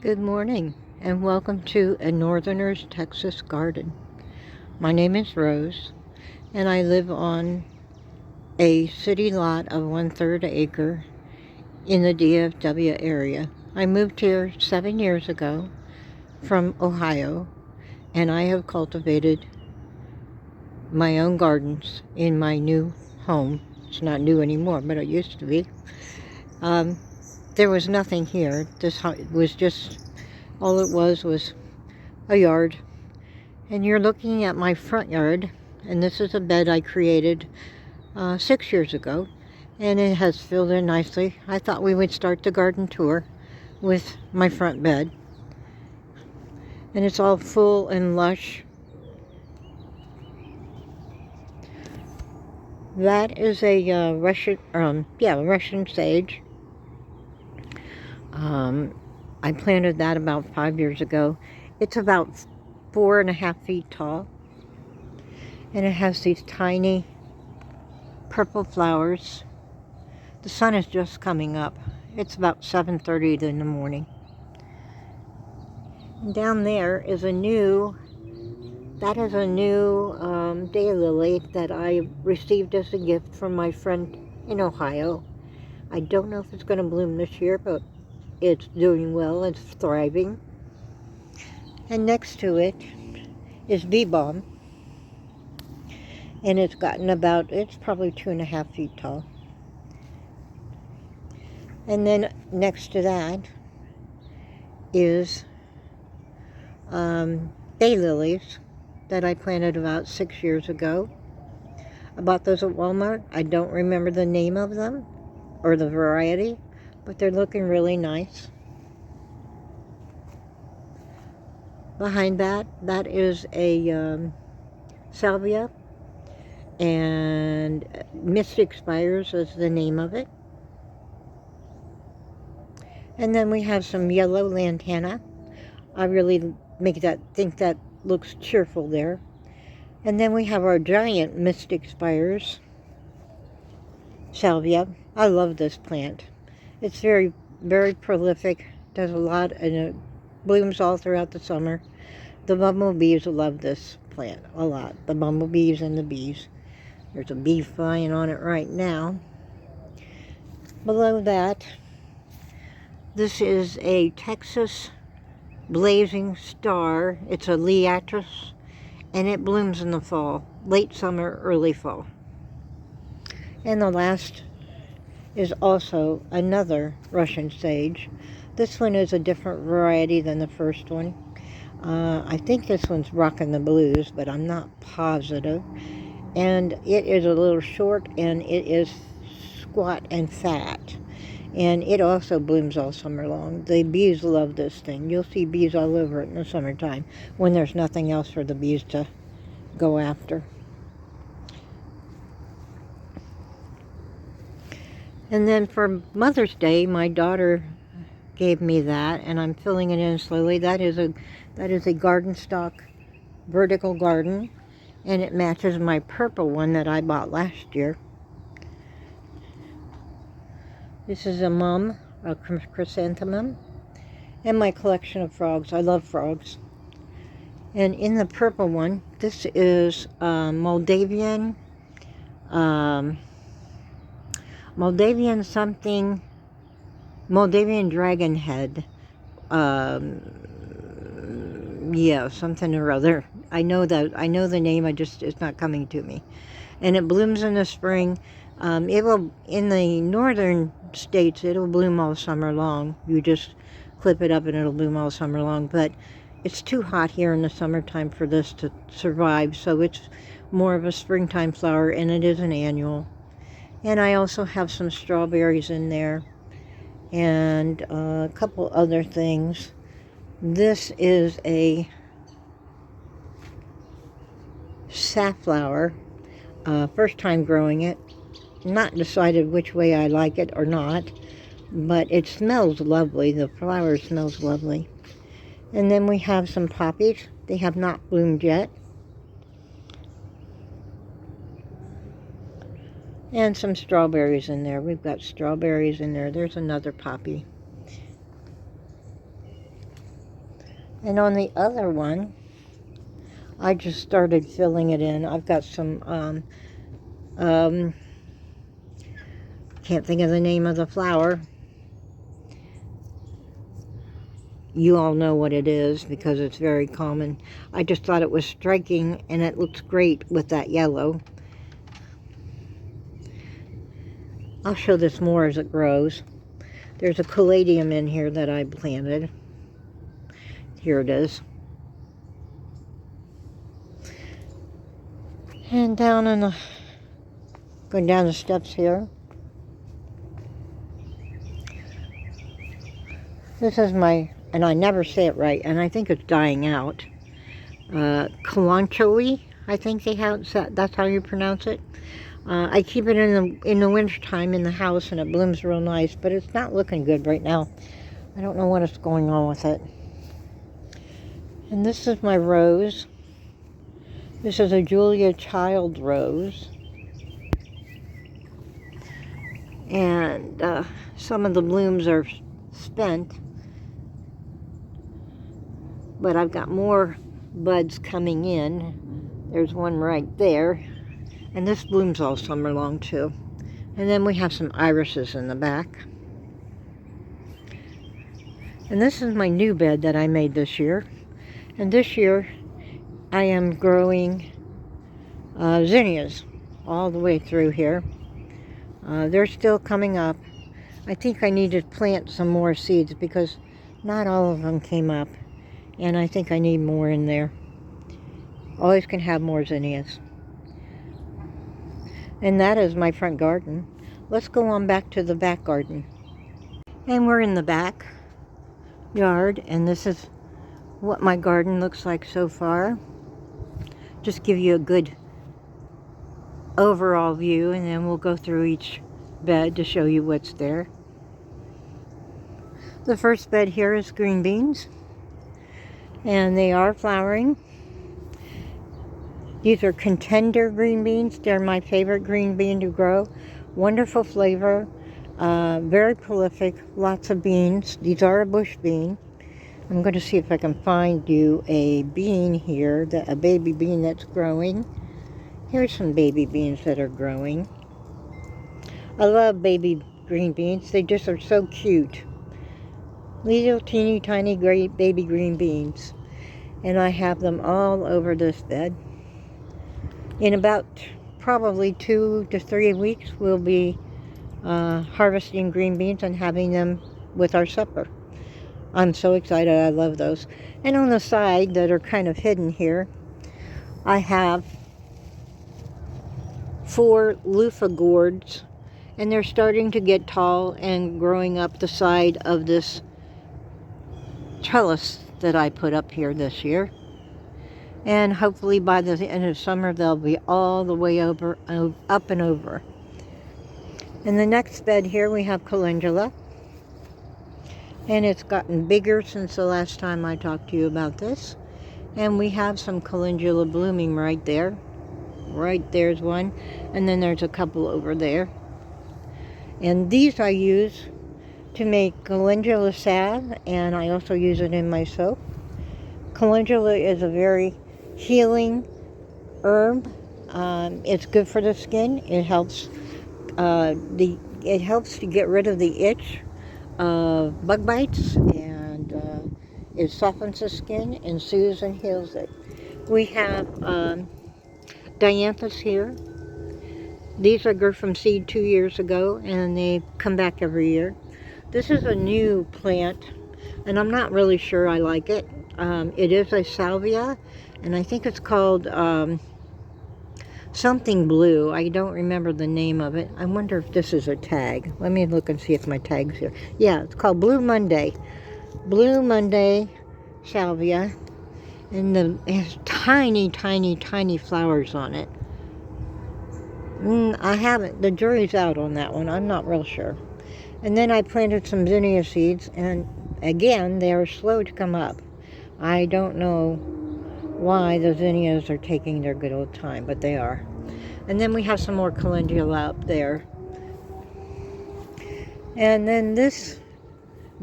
Good morning, and welcome to A Northerner's Texas Garden. My name is Rose, and I live on a city lot of 1/3 acre in the DFW area. I moved here 7 years ago from Ohio, and I have cultivated my own gardens in my new home. It's not new anymore, but it used to be. Um, there was nothing here. This was just, all it was a yard. And you're looking at my front yard, and this is a bed I created 6 years ago, and it has filled in nicely. I thought we would start the garden tour with my front bed, and it's all full and lush. That is a Russian sage. Um, I planted that about 5 years ago. It's about 4.5 feet tall, and it has these tiny purple flowers. The sun is just coming up. It's about 7:30 in the morning. And down there is a new daylily that I received as a gift from my friend in Ohio. I don't know if it's going to bloom this year, but it's doing well. It's thriving. And next to it is bee balm, and it's probably 2.5 feet tall. And then next to that is daylilies that I planted about 6 years ago. I bought those at Walmart. I don't remember the name of them or the variety, but they're looking really nice. Behind that is a salvia, and Mystic Spires is the name of it. And then we have some yellow lantana. I really think that looks cheerful there. And then we have our giant Mystic Spires salvia. I love this plant. It's very, very prolific. Does a lot, and it blooms all throughout the summer. The bumblebees love this plant a lot. The bumblebees and the bees. There's a bee flying on it right now. Below that, this is a Texas blazing star. It's a liatris, and it blooms in the fall, late summer, early fall. And the last is also another Russian sage. This one is a different variety than the first one. I think this one's Rockin' the Blues, but I'm not positive. And it is a little short, and it is squat and fat. And it also blooms all summer long. The bees love this thing. You'll see bees all over it in the summertime when there's nothing else for the bees to go after. And then for Mother's Day, my daughter gave me that, and I'm filling it in slowly. That is a garden stock vertical garden, and it matches my purple one that I bought last year. This is a chrysanthemum, and my collection of frogs. I love frogs. And in the purple one, this is Moldavian dragon head. Something or other. I know the name, it's not coming to me. And it blooms in the spring. It will, in the northern states, it'll bloom all summer long. You just clip it up and it'll bloom all summer long. But it's too hot here in the summertime for this to survive, so it's more of a springtime flower, and it is an annual. And I also have some strawberries in there, and a couple other things. This is a safflower. First time growing it. Not decided which way I like it or not, but it smells lovely. The flower smells lovely. And then we have some poppies. They have not bloomed yet. And some strawberries in there. We've got strawberries in there. There's another poppy. And on the other one, I just started filling it in. I've got some, can't think of the name of the flower. You all know what it is because it's very common. I just thought it was striking and it looks great with that yellow. I'll show this more as it grows. There's a caladium in here that I planted. Here it is. And down in the, going down the steps here. This is my, and I never say it right, and I think it's dying out. Kalanchoe, I think that's how you pronounce it. I keep it in the winter time in the house, and it blooms real nice, but it's not looking good right now. I don't know what is going on with it. And this is my rose. This is a Julia Child rose. And some of the blooms are spent, but I've got more buds coming in. There's one right there. And this blooms all summer long too. And then we have some irises in the back. And this is my new bed that I made this year. And this year I am growing zinnias all the way through here. They're still coming up. I think I need to plant some more seeds because not all of them came up. And I think I need more in there. Always can have more zinnias. And that is my front garden. Let's go on back to the back garden. And we're in the back yard, and this is what my garden looks like so far. Just give you a good overall view, and then we'll go through each bed to show you what's there. The first bed here is green beans, and they are flowering. These are contender green beans. They're my favorite green bean to grow. Wonderful flavor, very prolific, lots of beans. These are a bush bean. I'm going to see if I can find you a bean here, a baby bean that's growing. Here's some baby beans that are growing. I love baby green beans. They just are so cute. Little teeny tiny great baby green beans. And I have them all over this bed. In about probably 2 to 3 weeks, we'll be harvesting green beans and having them with our supper. I'm so excited. I love those. And on the side that are kind of hidden here, I have 4 loofah gourds, and they're starting to get tall and growing up the side of this trellis that I put up here this year. And hopefully by the end of summer they'll be all the way up and over. In the next bed here we have calendula, and it's gotten bigger since the last time I talked to you about this. And we have some calendula blooming right there. Right there's one, and then there's a couple over there. And these I use to make calendula salve, and I also use it in my soap. Calendula is a very healing herb. It's good for the skin. It helps to get rid of the itch of bug bites, and it softens the skin and soothes and heals it. We have dianthus here. These I grew from seed 2 years ago, and they come back every year. This is a new plant, and I'm not really sure I like it. It is a salvia, and I think it's called something blue. I don't remember the name of it. I wonder if this is a tag. Let me look and see if my tag's here. Yeah, it's called Blue Monday. Blue Monday salvia, and it has tiny, tiny, tiny flowers on it. The jury's out on that one. I'm not real sure. And then I planted some zinnia seeds, and again, they are slow to come up. I don't know why the zinnias are taking their good old time, but they are. And then we have some more calendula up there. And then this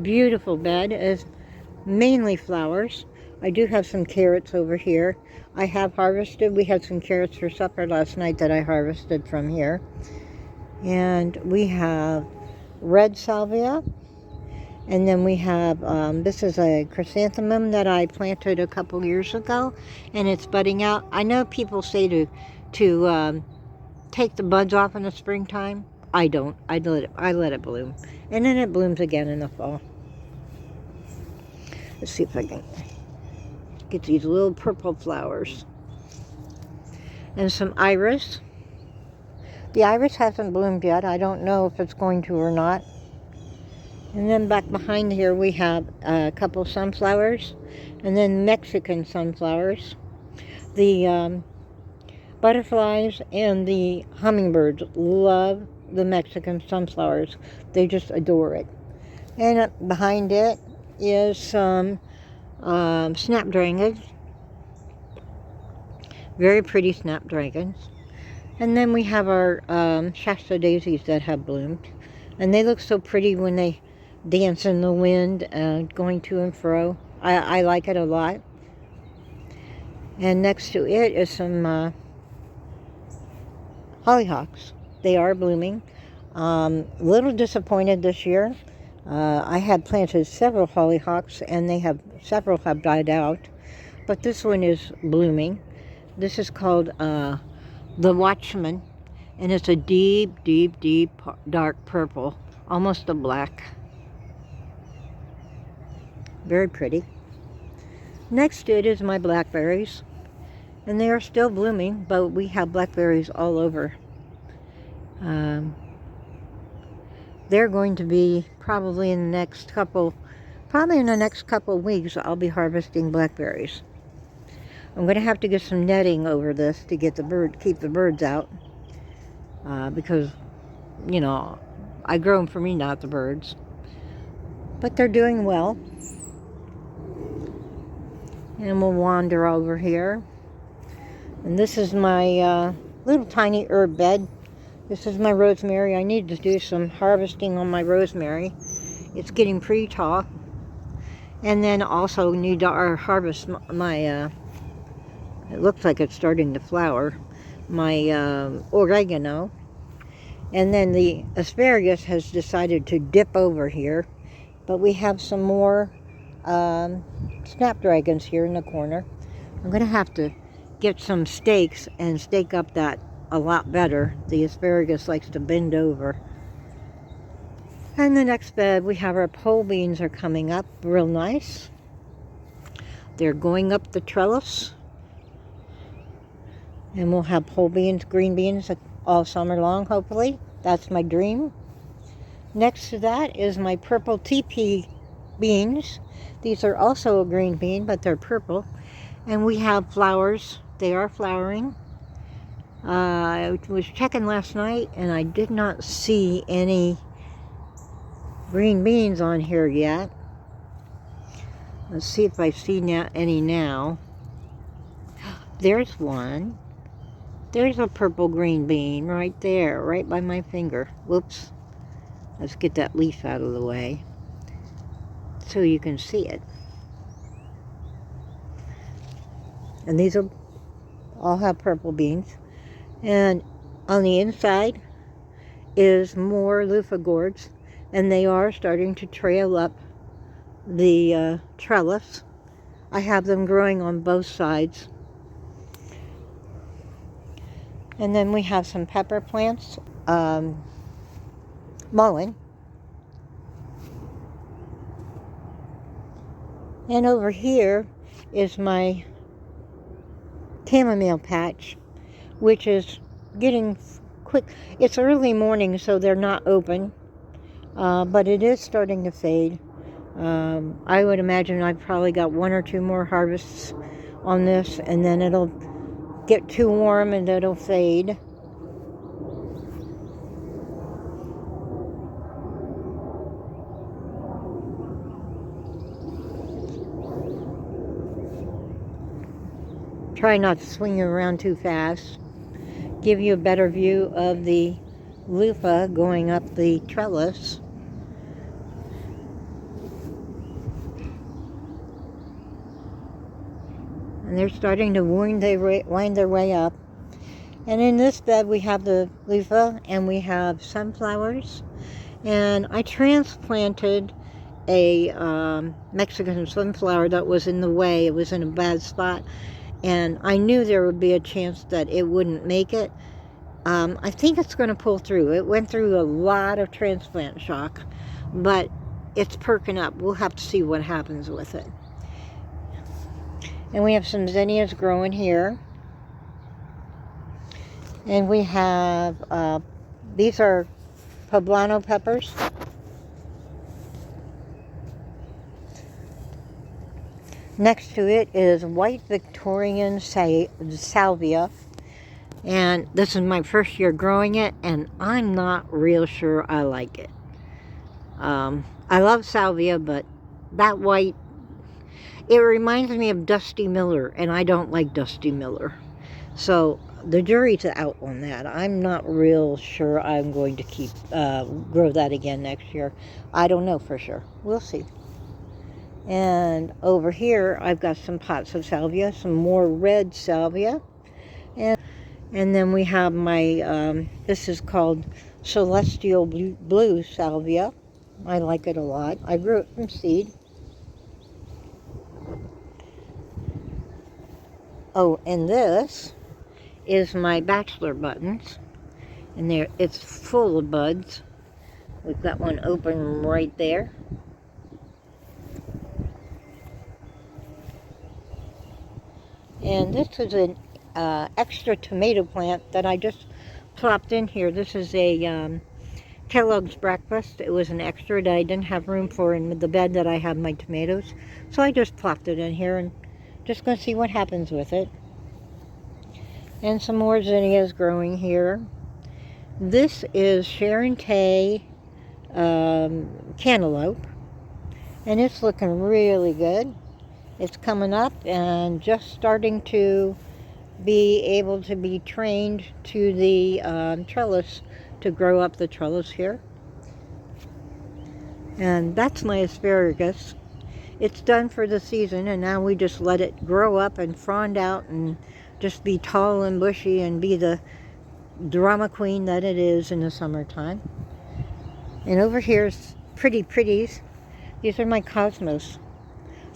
beautiful bed is mainly flowers. I do have some carrots over here. I have harvested. We had some carrots for supper last night that I harvested from here. And we have red salvia. And then we have, this is a chrysanthemum that I planted a couple years ago. And it's budding out. I know people say to take the buds off in the springtime. I don't. I let it bloom. And then it blooms again in the fall. Let's see if I can get these little purple flowers. And some iris. The iris hasn't bloomed yet. I don't know if it's going to or not. And then back behind here we have a couple sunflowers. And then Mexican sunflowers. The butterflies and the hummingbirds love the Mexican sunflowers. They just adore it. And behind it is some snapdragons. Very pretty snapdragons. And then we have our Shasta daisies that have bloomed. And they look so pretty when they dance in the wind, going to and fro. I like it a lot. And next to it is some hollyhocks. They are blooming. A little disappointed this year. I had planted several hollyhocks and several have died out. But this one is blooming. This is called the Watchman. And it's a deep, deep, deep dark purple. Almost a black. Very pretty. Next to it is my blackberries. And they are still blooming, but we have blackberries all over. They're going to be probably in the next couple weeks, I'll be harvesting blackberries. I'm going to have to get some netting over this to get keep the birds out. Because, you know, I grow them for me, not the birds. But they're doing well. And we'll wander over here. And this is my little tiny herb bed. This is my rosemary. I need to do some harvesting on my rosemary. It's getting pretty tall. And then also need to harvest my, it looks like it's starting to flower, my oregano. And then the asparagus has decided to dip over here. But we have some more snapdragons here in the corner. I'm going to have to get some stakes and stake up that a lot better. The asparagus likes to bend over. And the next bed we have our pole beans are coming up real nice. They're going up the trellis. And we'll have pole beans, green beans all summer long, hopefully. That's my dream. Next to that is my purple TP beans. These are also a green bean, but they're purple. And we have flowers. They are flowering. I was checking last night, and I did not see any green beans on here yet. Let's see if I see any now. There's one. There's a purple green bean right there, right by my finger. Whoops. Let's get that leaf out of the way so you can see it. And these all have purple beans. And on the inside is more loofah gourds, and they are starting to trail up the trellis. I have them growing on both sides. And then we have some pepper plants, mullein. And over here is my chamomile patch, which is getting quick. It's early morning, so they're not open, but it is starting to fade. I would imagine I've probably got one or two more harvests on this, and then it'll get too warm and it'll fade. Try not to swing it around too fast. Give you a better view of the loofah going up the trellis. and they're starting to wind their way up. And in this bed we have the loofah and we have sunflowers. And I transplanted a Mexican sunflower that was in the way. It was in a bad spot, and I knew there would be a chance that it wouldn't make it. I think it's going to pull through. It went through a lot of transplant shock, but it's perking up. We'll have to see what happens with it. And we have some zinnias growing here. And we have, these are poblano peppers. Next to it is white Victorian salvia. And this is my first year growing it, and I'm not real sure I like it. I love salvia, but that white, it reminds me of Dusty Miller, and I don't like Dusty Miller. So the jury's out on that. I'm not real sure I'm going to grow that again next year. I don't know for sure. We'll see. And over here, I've got some pots of salvia, some more red salvia. And then we have my, this is called Celestial Blue Salvia. I like it a lot. I grew it from seed. Oh, and this is my bachelor buttons. And it's full of buds. We've got one open right there. And this is an extra tomato plant that I just plopped in here. This is a Kellogg's breakfast. It was an extra that I didn't have room for in the bed that I have my tomatoes. So I just plopped it in here and just going to see what happens with it. And some more zinnias growing here. This is Sharon Tay cantaloupe. And it's looking really good. It's coming up and just starting to be able to be trained to the trellis, to grow up the trellis here. And that's my asparagus. It's done for the season, and now we just let it grow up and frond out and just be tall and bushy and be the drama queen that it is in the summertime. And over here is pretties. These are my cosmos.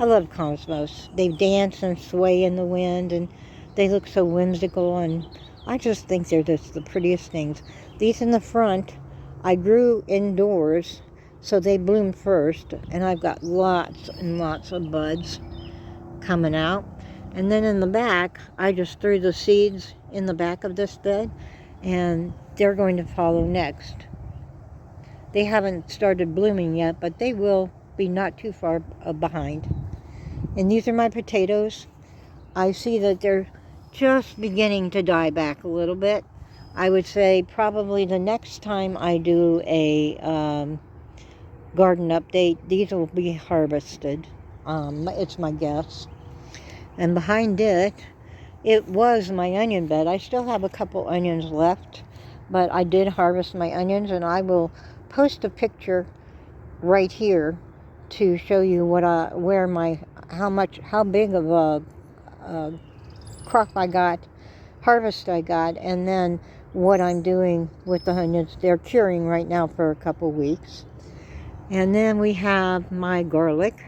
I love cosmos. They dance and sway in the wind, and they look so whimsical, and I just think they're just the prettiest things. These in the front, I grew indoors, so they bloom first, and I've got lots and lots of buds coming out. And then in the back, I just threw the seeds in the back of this bed, and they're going to follow next. They haven't started blooming yet, but they will be not too far behind. And these are my potatoes. I see that they're just beginning to die back a little bit. I would say probably the next time I do a garden update, these will be harvested. It's my guess. And behind it was my onion bed. I still have a couple onions left, but I did harvest my onions, and I will post a picture right here to show you how big of a crop I got, harvest I got, and then what I'm doing with the onions. They're curing right now for a couple weeks. And then we have my garlic.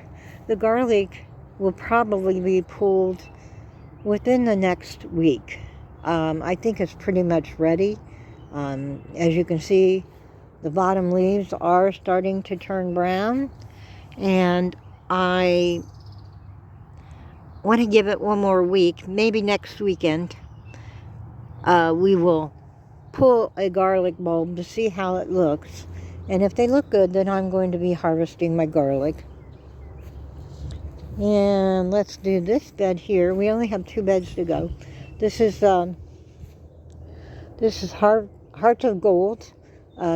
The garlic will probably be pulled within the next week. I think it's pretty much ready. As you can see, the bottom leaves are starting to turn brown, and I want to give it one more week. Maybe next weekend we will pull a garlic bulb to see how it looks, and if they look good, then I'm going to be harvesting my garlic. And let's do this bed here. We only have 2 beds to go. This is Hearts of Gold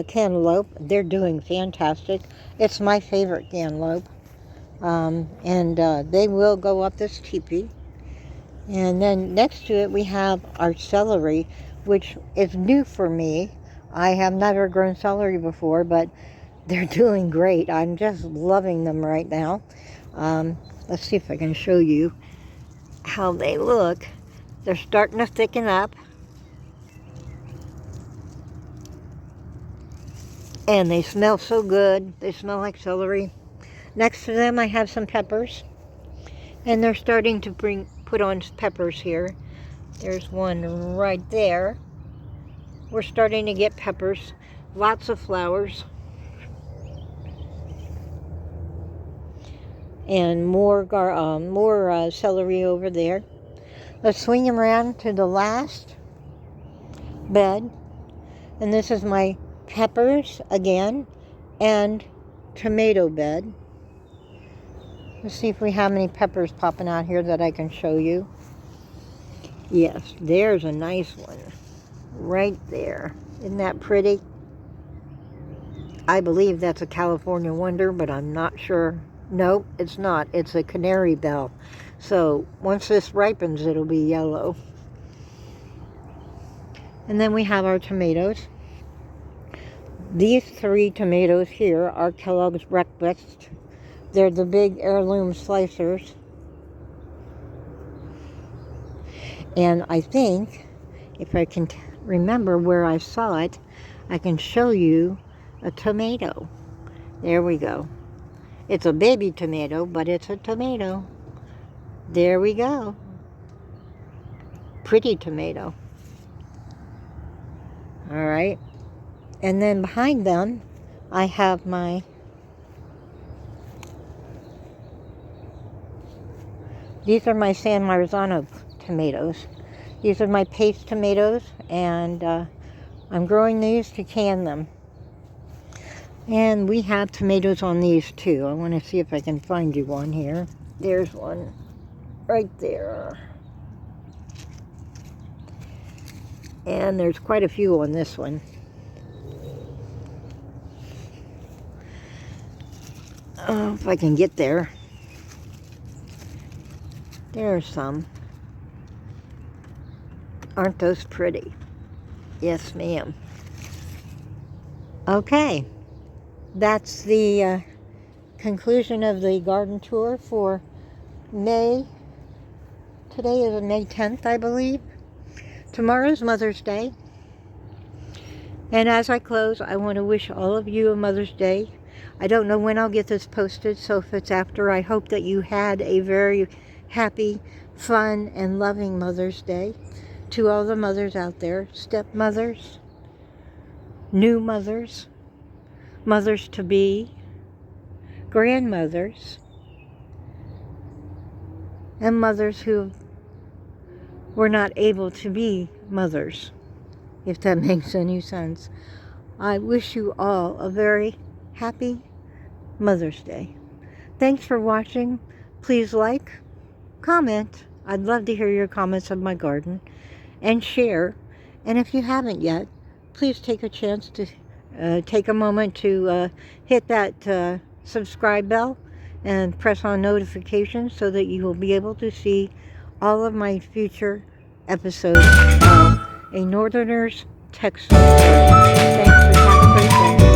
cantaloupe. They're doing fantastic. It's my favorite cantaloupe. And they will go up this teepee. And then next to it we have our celery, which is new for me. I have never grown celery before, but they're doing great. I'm just loving them right now. Let's see if I can show you how they look. They're starting to thicken up. And they smell so good. They smell like celery. Next to them I have some peppers. And they're starting to put on peppers here. There's one right there. We're starting to get peppers. Lots of flowers. And more celery over there. Let's swing around to the last bed. And this is my peppers again and tomato bed. Let's see if we have any peppers popping out here that I can show you. Yes, there's a nice one right there. Isn't that pretty? I believe that's a California Wonder, but I'm not sure. Nope, it's not. It's a canary bell. So once this ripens, it'll be yellow. And then we have our tomatoes. These 3 tomatoes here are Kellogg's Breakfast. They're the big heirloom slicers. And I think, if I can remember where I saw it, I can show you a tomato. There we go. It's a baby tomato, but it's a tomato. There we go. Pretty tomato. All right. And then behind them, I have these are my San Marzano tomatoes. These are my paste tomatoes, and I'm growing these to can them. And we have tomatoes on these too. I want to see if I can find you one here. There's one right there. And there's quite a few on this one. Oh, if I can get there. There's some. Aren't those pretty? Yes, ma'am. Okay. That's the conclusion of the garden tour for May. Today is May 10th, I believe. Tomorrow's Mother's Day. And as I close, I want to wish all of you a Mother's Day. I don't know when I'll get this posted, so if it's after, I hope that you had a very happy, fun, and loving Mother's Day. To all the mothers out there, stepmothers, new mothers, mothers-to-be, grandmothers, and mothers who were not able to be mothers, if that makes any sense. I wish you all a very happy Mother's Day. Thanks for watching. Please like, comment. I'd love to hear your comments on my garden. And share. And if you haven't yet, please take a chance to take a moment to hit that subscribe bell and press on notifications so that you will be able to see all of my future episodes of A Northerner's Texas. Thanks for having a great day.